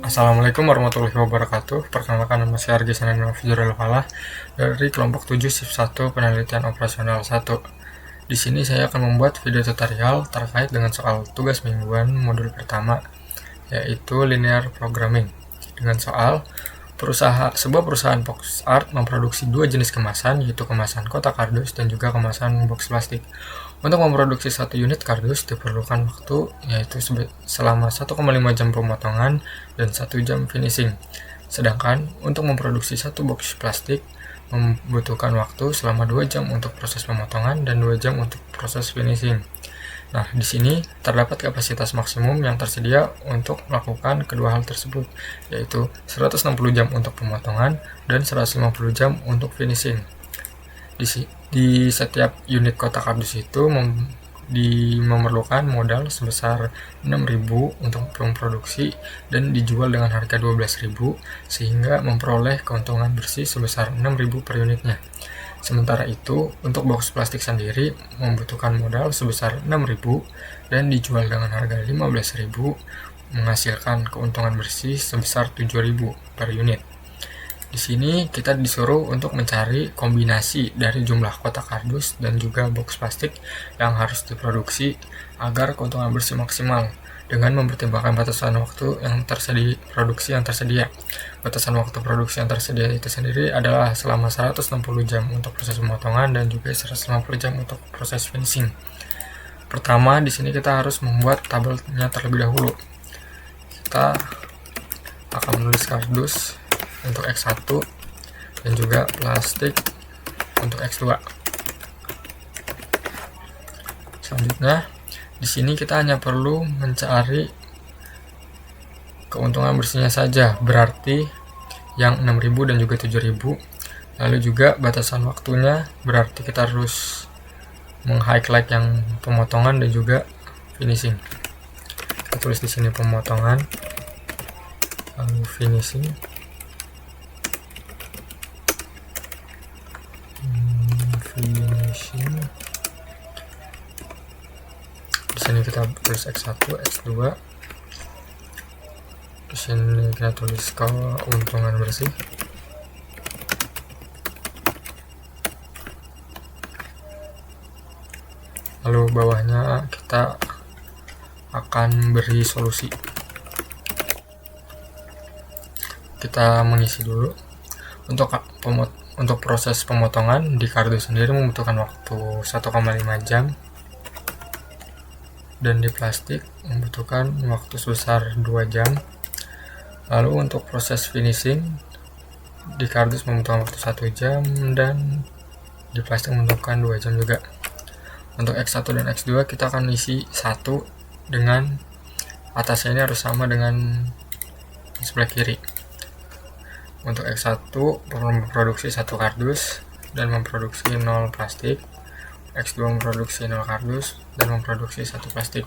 Assalamualaikum warahmatullahi wabarakatuh. Perkenalkan, nama saya Argi Sanandra Fujurul Falah dari kelompok 7 shift 1 penelitian operasional 1. Di sini saya akan membuat video tutorial terkait dengan soal tugas mingguan modul pertama, yaitu linear programming, dengan soal sebuah perusahaan box art memproduksi dua jenis kemasan, yaitu kemasan kotak kardus dan juga kemasan box plastik. Untuk memproduksi satu unit kardus diperlukan waktu, yaitu selama 1,5 jam pemotongan dan 1 jam finishing. Sedangkan untuk memproduksi satu box plastik membutuhkan waktu selama 2 jam untuk proses pemotongan dan 2 jam untuk proses finishing. Nah, di sini terdapat kapasitas maksimum yang tersedia untuk melakukan kedua hal tersebut, yaitu 160 jam untuk pemotongan dan 150 jam untuk finishing. Di setiap unit kotak kardus itu memerlukan modal sebesar 6.000 untuk memproduksi dan dijual dengan harga 12.000, sehingga memperoleh keuntungan bersih sebesar 6.000 per unitnya. Sementara itu, untuk box plastik sendiri membutuhkan modal sebesar 6.000 dan dijual dengan harga 15.000, menghasilkan keuntungan bersih sebesar 7.000 per unit. Di sini kita disuruh untuk mencari kombinasi dari jumlah kotak kardus dan juga box plastik yang harus diproduksi agar keuntungan bersih maksimal, dengan mempertimbangkan batasan waktu yang tersedia, Batasan waktu produksi yang tersedia itu sendiri adalah selama 160 jam untuk proses pemotongan dan juga 150 jam untuk proses finishing. Pertama, di sini kita harus membuat tabelnya terlebih dahulu. Kita akan menulis kardus untuk X1 dan juga plastik untuk X2. Selanjutnya, di sini kita hanya perlu mencari keuntungan bersihnya saja, berarti yang 6.000 dan juga 7.000. Lalu juga batasan waktunya, berarti kita harus meng-highlight yang pemotongan dan juga finishing. Kita tulis di sini pemotongan, lalu finishing. Di sini kita tulis X1, X2. Di sini kita tulis keuntungan bersih. Lalu bawahnya kita akan beri solusi. Kita mengisi dulu. Untuk proses pemotongan di kardus sendiri membutuhkan waktu 1,5 jam dan di plastik membutuhkan waktu sebesar 2 jam. Lalu untuk proses finishing di kardus membutuhkan waktu 1 jam dan di plastik membutuhkan 2 jam juga. Untuk X1 dan X2 kita akan isi 1 dengan atasnya ini harus sama dengan sebelah kiri. Untuk X1 memproduksi 1 kardus dan memproduksi 0 plastik. X2 memproduksi 0 kardus dan memproduksi 1 plastik.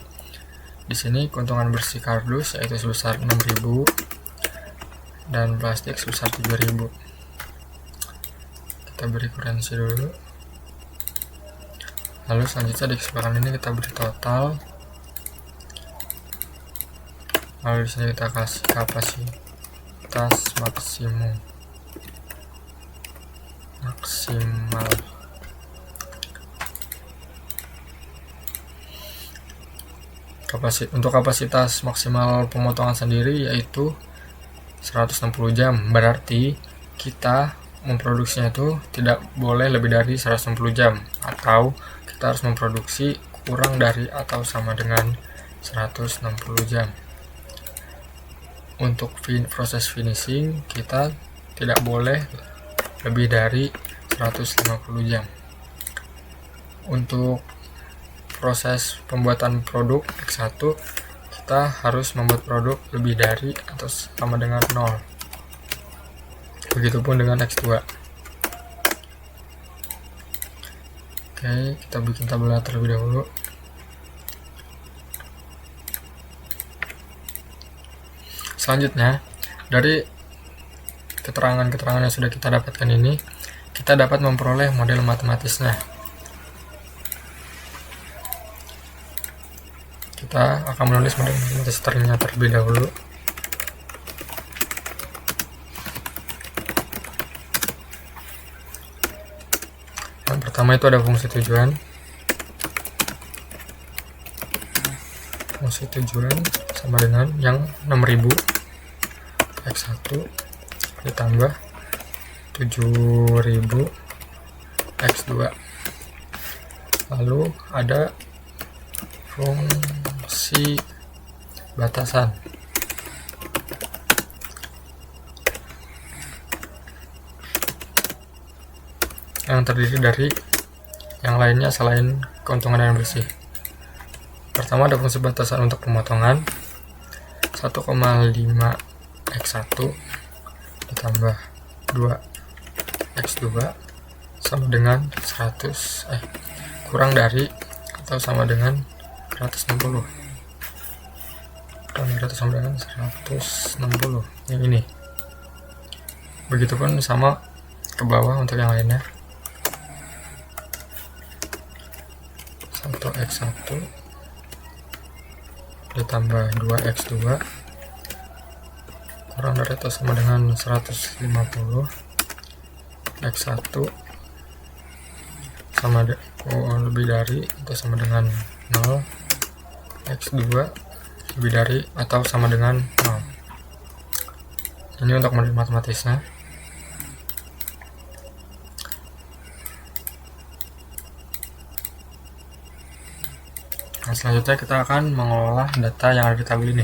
Di sini keuntungan bersih kardus yaitu sebesar 6.000 dan plastik sebesar 7.000. Kita beri kuransi dulu. Lalu selanjutnya di kesepakatan ini kita beri total. Lalu di sini kita kasih kapasitas maksimal. Untuk kapasitas maksimal pemotongan sendiri yaitu 160 jam, berarti kita memproduksinya itu tidak boleh lebih dari 160 jam, atau kita harus memproduksi kurang dari atau sama dengan 160 jam. Untuk proses finishing kita tidak boleh lebih dari 150 jam. Untuk proses pembuatan produk X1 kita harus membuat produk lebih dari atau sama dengan 0. Begitupun dengan X2. Oke, kita bikin tabelnya terlebih dahulu. Selanjutnya, dari keterangan-keterangan yang sudah kita dapatkan ini, kita dapat memperoleh model matematisnya. Kita akan menulis model matematis ternyata terlebih dahulu. Pertama itu ada fungsi tujuan. Fungsi tujuan sama dengan yang 6000 X1 ditambah 7000 X2. Lalu ada fungsi batasan. Yang terdiri dari yang lainnya selain keuntungan dan bersih. Pertama ada fungsi batasan untuk pemotongan 1,5 X1 ditambah 2 X2 sama dengan 100 kurang dari atau sama dengan 160. Kurang dari atau sama dengan 160 yang ini. Begitupun sama ke bawah untuk yang lainnya. 1x1 ditambah 2x2 kurang dari atau sama dengan 150. X1 sama lebih dari atau sama dengan 0. X2 lebih dari atau sama dengan 0. Ini untuk matematisnya. Nah, selanjutnya kita akan mengolah data yang ada di tabel ini.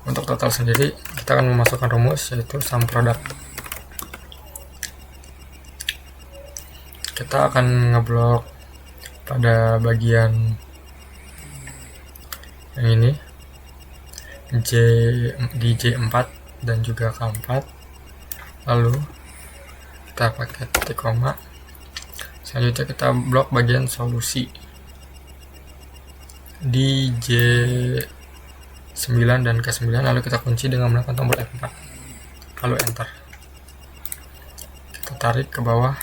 Untuk total sendiri, kita akan memasukkan rumus yaitu sum product. Kita akan ngeblok pada bagian yang ini di J4 dan juga K4. Lalu kita pakai titik koma. Selanjutnya kita blok bagian solusi di J9 dan K9, lalu kita kunci dengan menekan tombol F4 lalu enter. Kita tarik ke bawah.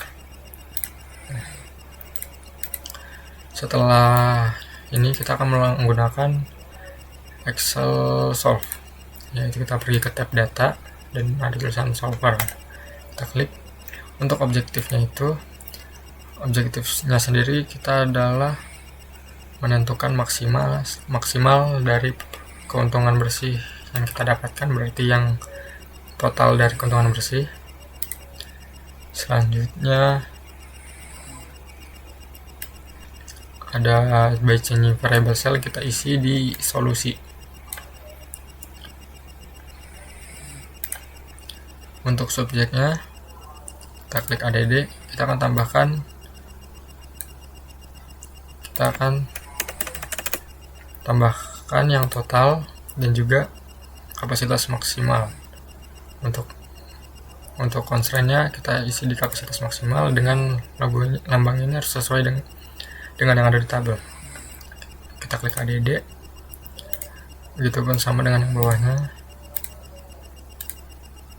Setelah ini kita akan menggunakan Excel solve, yaitu kita pergi ke tab data dan ada tulisan solver. Kita klik. Untuk objektifnya sendiri kita adalah menentukan maksimal dari keuntungan bersih yang kita dapatkan, berarti yang total dari keuntungan bersih. Selanjutnya ada by changing variable cell, kita isi di solusi. Untuk subjeknya kita klik ADD, kita akan tambahkan yang total dan juga kapasitas maksimal. Untuk constraint-nya kita isi di kapasitas maksimal dengan lambang ini harus sesuai dengan yang ada di tabel. Kita klik ADD. Begitupun sama dengan yang bawahnya.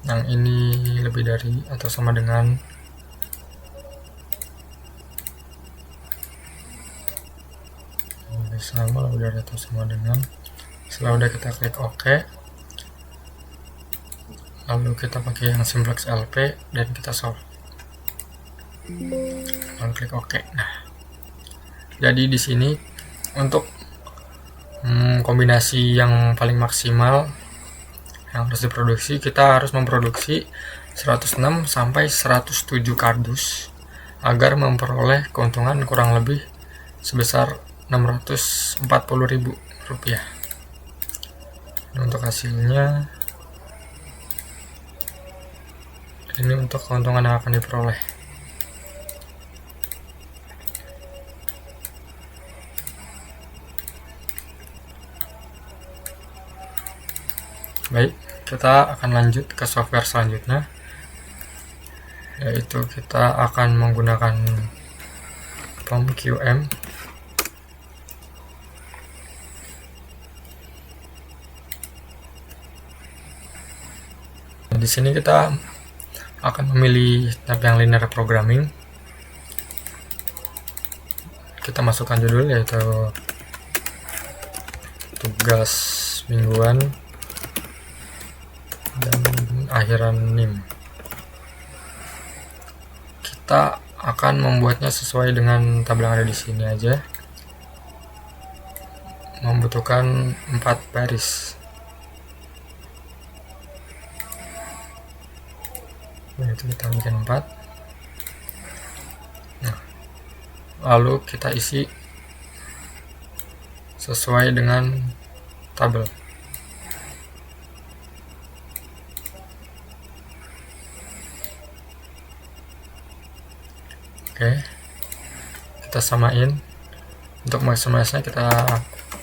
Yang ini lebih dari atau sama dengan lebih dari atau sama dengan. Setelah udah kita klik OK, lalu kita pakai yang simplex LP dan kita solve, lalu klik OK. Nah, jadi di sini untuk kombinasi yang paling maksimal yang harus diproduksi, kita harus memproduksi 106 sampai 107 kardus agar memperoleh keuntungan kurang lebih sebesar Rp640.000. Untuk hasilnya ini untuk keuntungan yang akan diperoleh. Baik, kita akan lanjut ke software selanjutnya, yaitu kita akan menggunakan POM-QM. Di sini kita akan memilih tab yang linear programming. Kita masukkan judul yaitu tugas mingguan dan akhiran NIM. Kita akan membuatnya sesuai dengan tabel yang ada di sini aja. Membutuhkan 4 baris. Nah, itu kita bikin 4. Nah, lalu kita isi sesuai dengan tabel. Oke, kita samain. Untuk maximize-nya kita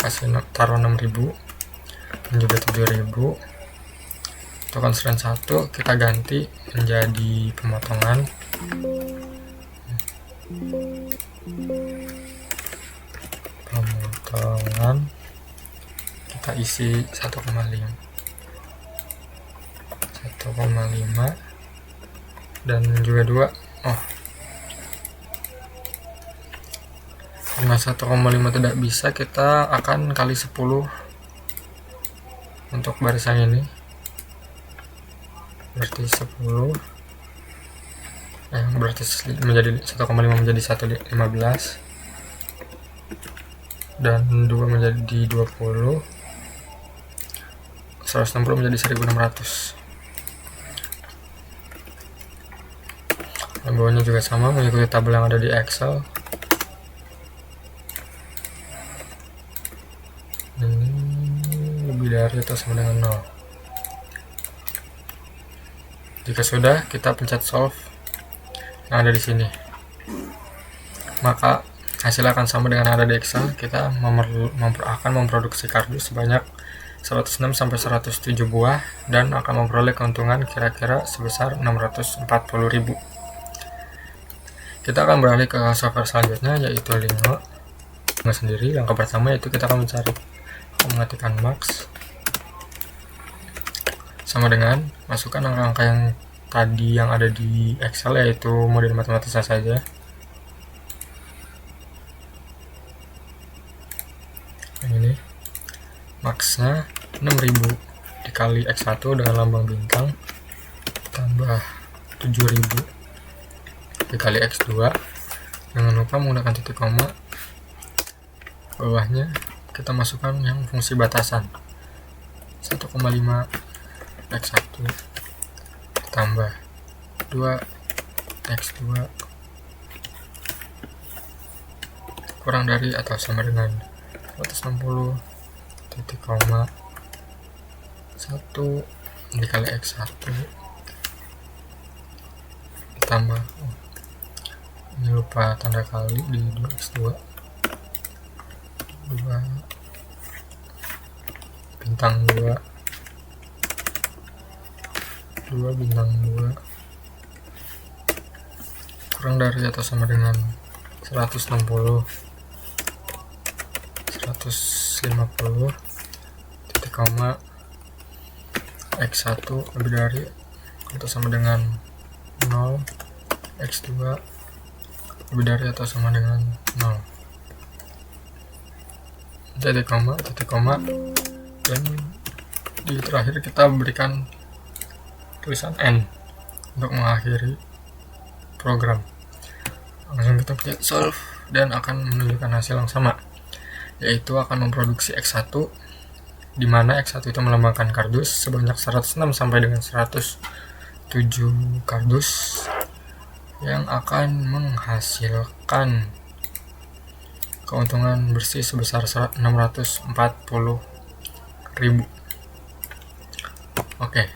kasih taruh 6000 dan juga 7000. Untuk constraint 1 kita ganti menjadi pemotongan. Kita isi 1,5 dan juga 2. Karena 1,5 tidak bisa, kita akan kali 10 untuk barisan ini, berarti 10 berarti menjadi 1,5 menjadi 1,15 dan 2 menjadi 20, 160 menjadi 1600. Dan bawahnya juga sama, mengikuti tabel yang ada di Excel. Ini lebih dari atau sama dengan 0. Jika sudah, kita pencet solve yang ada di sini, maka hasil akan sama dengan yang ada di Excel. Kita akan memproduksi kardus sebanyak 106 sampai 107 buah dan akan memperoleh keuntungan kira-kira sebesar 640.000. Kita akan beralih ke software selanjutnya, yaitu Lingo sendiri. Langkah pertama yaitu kita akan mengetikkan max sama dengan masukkan angka-angka yang tadi yang ada di Excel, yaitu model matematisnya saja. Ini maxnya 6000 dikali X1 dengan lambang bintang tambah 7000 dikali X2. Jangan lupa menggunakan titik koma. Bawahnya kita masukkan yang fungsi batasan 1,5 X1 tambah 2 X2 kurang dari atau sama dengan 160 titik koma 1 dikali X1 ditambah ini lupa tanda kali di 2x2 2 bintang 2 bintang 2 kurang dari atau sama dengan 160 titik koma X1 lebih dari atau sama dengan 0 X2 lebih dari atau sama dengan 0 titik koma dan di terakhir kita berikan tulisan N untuk mengakhiri program. Langsung kita pencet solve dan akan menunjukkan hasil yang sama, yaitu akan memproduksi X1 di mana X1 itu melambangkan kardus sebanyak 106 sampai dengan 107 kardus yang akan menghasilkan keuntungan bersih sebesar 640.000. Oke,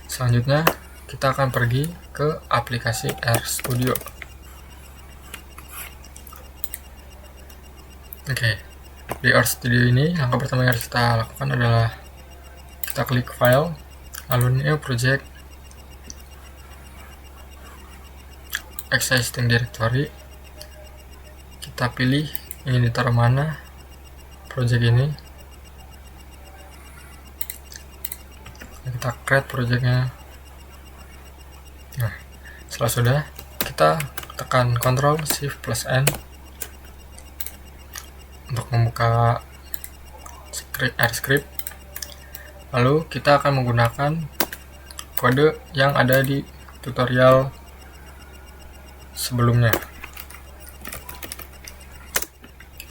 selanjutnya kita akan pergi ke aplikasi RStudio. Oke, di RStudio ini langkah pertama yang harus kita lakukan adalah kita klik file, lalu new project, existing directory, kita pilih ini ditaruh mana project ini, kita create projectnya. Nah, setelah sudah kita tekan Ctrl Shift plus N untuk membuka script. Lalu kita akan menggunakan kode yang ada di tutorial sebelumnya.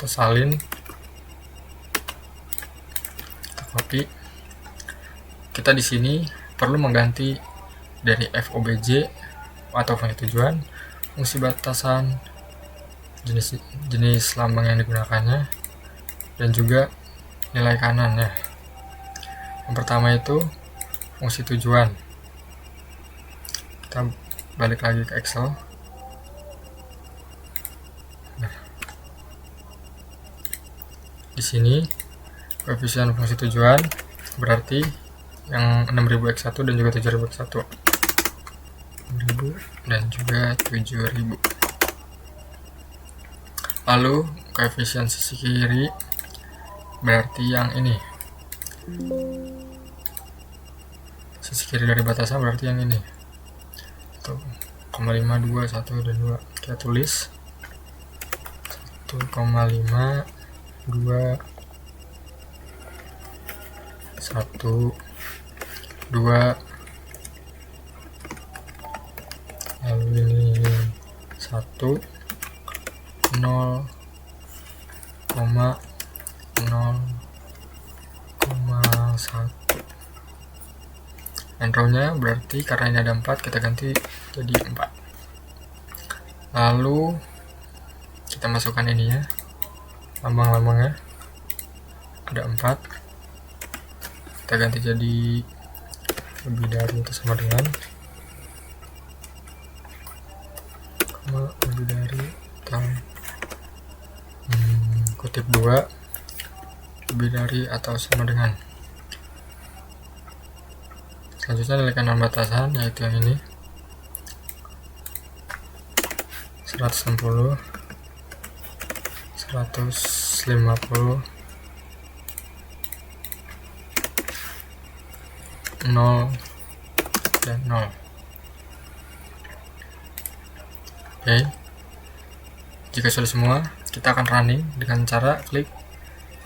kita salin, kita copy. Kita di sini perlu mengganti dari FOBJ atau fungsi tujuan, fungsi batasan, jenis lambang yang digunakannya, dan juga nilai kanan ya. Yang pertama itu fungsi tujuan. Kita balik lagi ke Excel. Nah, di sini koefisien fungsi tujuan berarti yang 6000x1 dan juga 7000x1. 6000 dan juga 7000. Lalu koefisien sisi kiri berarti yang ini. Sisi kiri dari batasan berarti yang ini. 1,5, 2, 1, dan 2. Kita tulis 1,5, 2, 1, 2, lalu ini 1, 0, 0,1. And row-nya berarti karena ini ada 4, kita ganti jadi 4. Lalu kita masukkan ini ya, lambang-lambangnya ada 4, kita ganti jadi lebih dari atau sama dengan, lebih dari atau kutip 2, lebih dari atau sama dengan. Selanjutnya nilai kanan batasan yaitu yang ini 160, 150, 0, dan 0. Oke, jika sudah semua, kita akan running dengan cara klik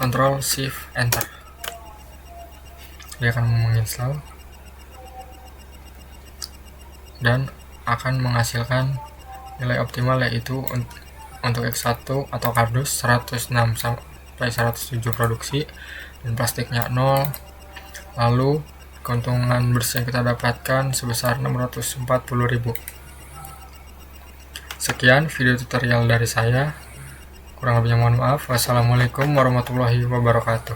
Ctrl Shift Enter. Dia akan menginstal dan akan menghasilkan nilai optimal, yaitu untuk X1 atau kardus 106 sampai 107 produksi dan plastiknya 0. Lalu keuntungan bersih yang kita dapatkan sebesar 640.000. Sekian video tutorial dari saya, kurang lebihnya mohon maaf. Wassalamualaikum warahmatullahi wabarakatuh.